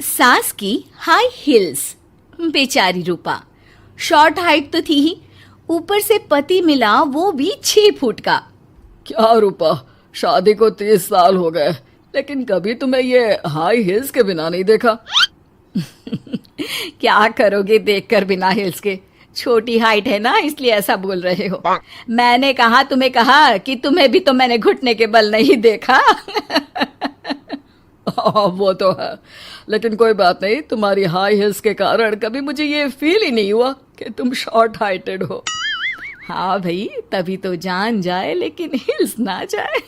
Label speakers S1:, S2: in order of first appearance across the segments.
S1: सास की high heels. बेचारी रूपा, शॉर्ट हाइट तो थी ही, ऊपर से पति मिला वो भी 6 फुट का।
S2: क्या रूपा, शादी को 30 साल हो गए लेकिन कभी तुम्हें ये हाई हील्स के बिना नहीं देखा।
S1: क्या करोगे देखकर बिना हिल्स के? छोटी हाइट है ना, इसलिए ऐसा बोल रहे हो। मैंने कहा तुम्हें कहा कि तुम्हें भी तो मैंने घुटने के बल नहीं देखा।
S2: वो तो है, लेकिन कोई बात नहीं, तुम्हारी हाई हील्स के कारण कभी मुझे ये फील ही नहीं हुआ कि तुम शॉर्ट हाइटेड हो।
S1: हाँ भाई, तभी तो जान जाए लेकिन हिल्स ना जाए।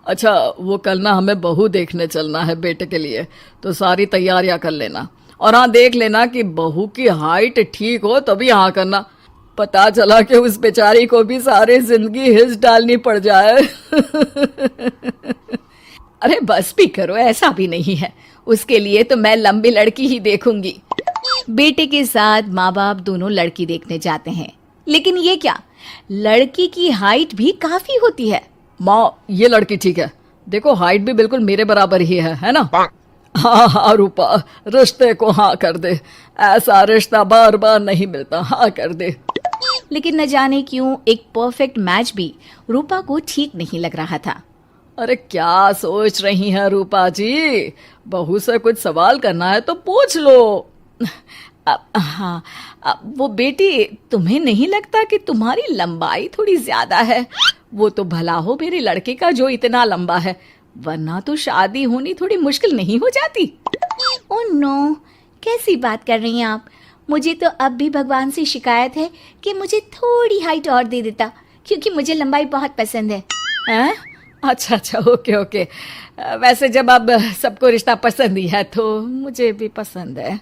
S2: अच्छा, वो कल ना हमें बहू देखने चलना है बेटे के लिए, तो सारी तैयारियां कर लेना। और हाँ, देख लेना कि बहू की हाइट ठीक हो तभी हाँ करना। पता चला कि उस बेचारी को भी सारी जिंदगी हिल्स डालनी पड़ जाए।
S1: अरे बस भी करो, ऐसा भी नहीं है। उसके लिए तो मैं लंबी लड़की ही देखूंगी। बेटे के साथ माँ बाप दोनों लड़की देखने जाते हैं, लेकिन ये क्या, लड़की की हाइट भी काफी होती है।
S2: माँ, ये लड़की ठीक है, देखो हाइट भी बिल्कुल मेरे बराबर ही है ना। हाँ हाँ रूपा, रिश्ते को हाँ कर दे, ऐसा रिश्ता बार बार नहीं मिलता, हाँ कर दे।
S1: लेकिन न जाने क्यों एक परफेक्ट मैच भी रूपा को ठीक नहीं लग रहा था।
S2: अरे क्या सोच रही हैं रूपा जी, बहू से कुछ सवाल करना है तो पूछ लो।
S1: हाँ, वो बेटी, तुम्हें नहीं लगता कि तुम्हारी लंबाई थोड़ी ज्यादा है? वो तो भला हो मेरे लड़के का जो इतना लंबा है, वरना तो शादी होनी थोड़ी मुश्किल नहीं हो जाती। ओह नो, कैसी बात कर रही हैं आप? मुझे तो अब भी भगवान से शिकायत है कि मुझे थोड़ी हाइट और दे देता, क्योंकि मुझे लंबाई बहुत पसंद है। हैं?
S2: अच्छा अच्छा, ओके ओके। वैसे जब अब सबको रिश्ता पसंद ही है तो मुझे भी पसंद है।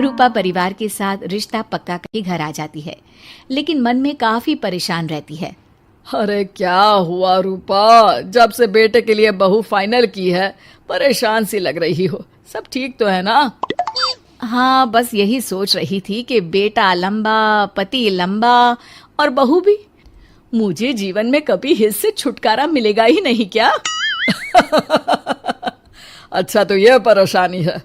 S1: रूपा परिवार के साथ रिश्ता पक्का करके घर आ जाती है, लेकिन मन में काफी परेशान रहती है।
S2: अरे क्या हुआ रूपा, जब से बेटे के लिए बहू फाइनल की है परेशान सी लग रही हो, सब ठीक तो है ना?
S1: हाँ, बस यही सोच रही थी कि बेटा लंबा, पति लंबा और बहू भी। मुझे जीवन में कभी हिस्से से छुटकारा मिलेगा ही नहीं क्या?
S2: अच्छा, तो ये परेशानी है।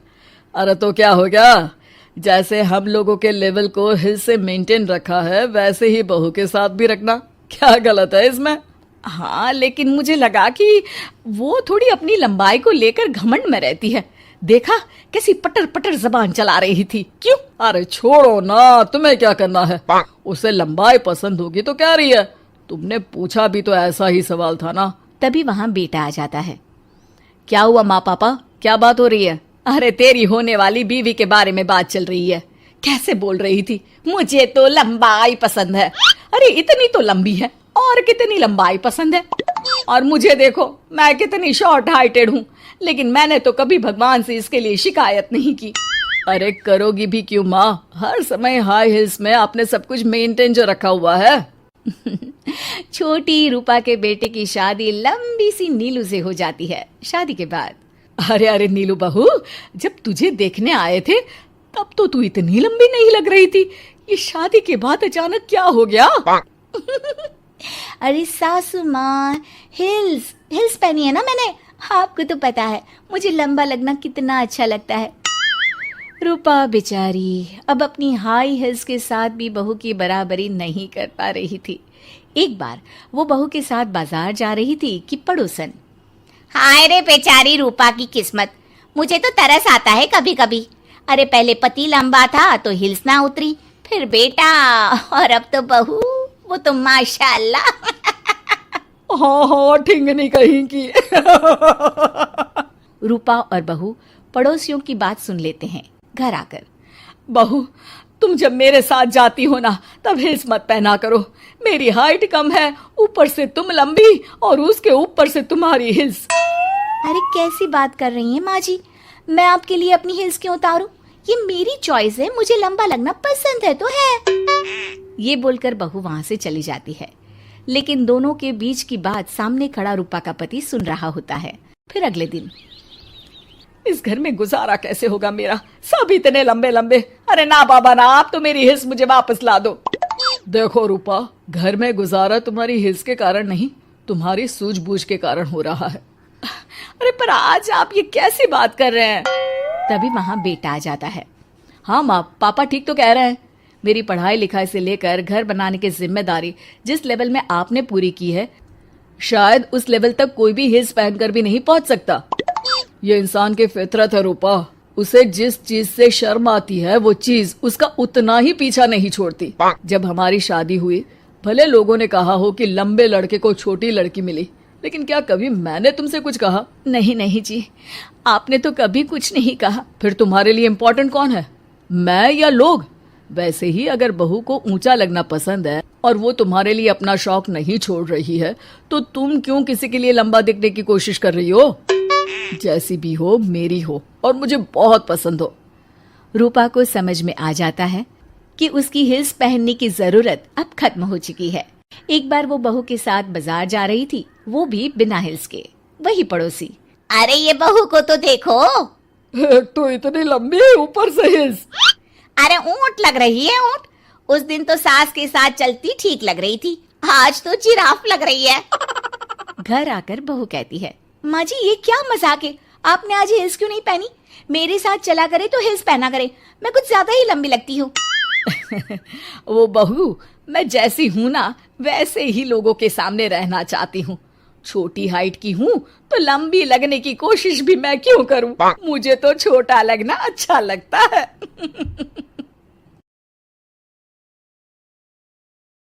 S2: अरे तो क्या हो गया, जैसे हम लोगों के लेवल को हिस्से मेंटेन रखा है वैसे ही बहू के साथ भी रखना, क्या गलत है इसमें?
S1: हाँ, लेकिन मुझे लगा कि वो थोड़ी अपनी लंबाई को लेकर घमंड में रहती है। देखा कैसी पटर पटर जबान चला रही थी। क्यों?
S2: अरे छोड़ो ना, तुम्हें क्या करना है, उसे लंबाई पसंद होगी तो क्या रही है, तुमने पूछा भी तो ऐसा ही सवाल था ना।
S1: तभी वहां बेटा आ जाता है। क्या हुआ माँ पापा, क्या बात हो रही है? अरे तेरी होने वाली बीवी के बारे में बात चल रही है। कैसे बोल रही थी, मुझे तो लंबाई पसंद है। अरे इतनी तो लंबी है, और कितनी लंबाई पसंद है। और मुझे देखो, मैं कितनी शॉर्ट हाइटेड हूँ, लेकिन मैंने तो कभी भगवान से इसके लिए शिकायत नहीं की।
S2: अरे करोगी भी क्यों माँ, हर समय हाई हिल्स में आपने सब कुछ मेंटेन जो रखा हुआ है।
S1: छोटी रूपा के बेटे की शादी लंबी सी नीलू से हो जाती है। शादी के बाद,
S2: अरे अरे नीलू बहू, जब तुझे देखने आए थे तब तो तू इतनी लंबी नहीं लग रही थी, ये शादी के बाद अचानक क्या हो गया?
S1: अरे सासू माँ, हिल्स हिल्स पहनी है ना मैंने, आपको तो पता है मुझे लंबा लगना कितना अच्छा लगता है। रूपा बेचारी अब अपनी हाई हिल्स के साथ भी बहू की बराबरी नहीं कर पा रही थी। एक बार वो बहू के साथ बाजार जा रही थी कि पड़ोसन,
S3: हाय रे बेचारी रूपा की किस्मत, मुझे तो तरस आता है कभी कभी। अरे पहले पति लंबा था तो हिल्स ना उतरी, फिर बेटा, और अब तो बहू, वो तो माशाल्लाह।
S2: हाँ हाँ, ठिंगनी कहीं की।
S1: रूपा और बहू पड़ोसियों की बात सुन लेते हैं। घर आकर,
S2: बहू तुम जब मेरे साथ जाती हो ना तब हिल्स मत पहना करो, मेरी हाइट कम है, ऊपर से तुम लंबी और उसके ऊपर से तुम्हारी हिल्स।
S1: अरे कैसी बात कर रही हैं माँ जी, मैं आपके लिए अपनी हिल्स क्यों उतारूं? ये मेरी चॉइस है, मुझे लंबा लगना पसंद है तो है। ये बोलकर बहू वहां से चली जाती है, लेकिन दोनों के बीच की बात सामने खड़ा रूपा का पति सुन रहा होता है। फिर अगले दिन,
S2: इस घर में गुजारा कैसे होगा मेरा, सब इतने लंबे लंबे। अरे ना बाबा ना, आप तो मेरी हिल्स मुझे वापस ला दो। देखो रूपा, घर में गुजारा तुम्हारी हिल्स के कारण नहीं, तुम्हारी सूझबूझ के कारण हो रहा है।
S1: अरे पर आज आप ये कैसी बात कर रहे हैं? तभी वहां बेटा आ जाता है। हाँ माँ, पापा ठीक तो कह रहे हैं। मेरी पढ़ाई लिखाई से लेकर घर बनाने की जिम्मेदारी जिस लेवल में आपने पूरी की है, शायद उस लेवल तक कोई भी हिल्स पहनकर भी नहीं पहुंच सकता।
S2: ये इंसान की फितरत है रूपा। उसे जिस चीज से शर्म आती है वो चीज उसका उतना ही पीछा नहीं छोड़ती। जब हमारी शादी हुई, भले लोगों ने कहा हो कि लंबे लड़के को छोटी लड़की मिली, लेकिन क्या कभी मैंने तुमसे कुछ कहा?
S1: नहीं नहीं जी, आपने तो कभी कुछ नहीं कहा।
S2: फिर तुम्हारे लिए इम्पोर्टेंट कौन है, मैं या लोग? वैसे ही अगर बहू को ऊंचा लगना पसंद है और वो तुम्हारे लिए अपना शौक नहीं छोड़ रही है, तो तुम क्यों किसी के लिए लंबा दिखने की कोशिश कर रही हो? जैसी भी हो, मेरी हो और मुझे बहुत पसंद हो।
S1: रूपा को समझ में आ जाता है कि उसकी हिल्स पहनने की जरूरत अब खत्म हो चुकी है। एक बार वो बहू के साथ बाजार जा रही थी, वो भी बिना हिल्स के। वही पड़ोसी,
S3: अरे ये बहू को तो देखो,
S2: एक तो इतनी लंबी है, ऊपर से हिल्स।
S3: अरे ऊंट लग रही है ऊंट। उस दिन तो सास के साथ चलती ठीक लग रही थी, आज तो जिराफ लग रही है।
S1: घर आकर बहू कहती है, माँ जी ये क्या मजाक है, आपने आज हिल्स क्यों नहीं पहनी? मेरे साथ चला करे तो हिल्स पहना करे, मैं कुछ ज्यादा ही लंबी लगती हूँ। वो बहू, मैं जैसी हूँ ना वैसे ही लोगों के सामने रहना चाहती हूँ। छोटी हाइट की हूँ तो लंबी लगने की कोशिश भी मैं क्यों करूँ? मुझे तो छोटा लगना अच्छा लगता है।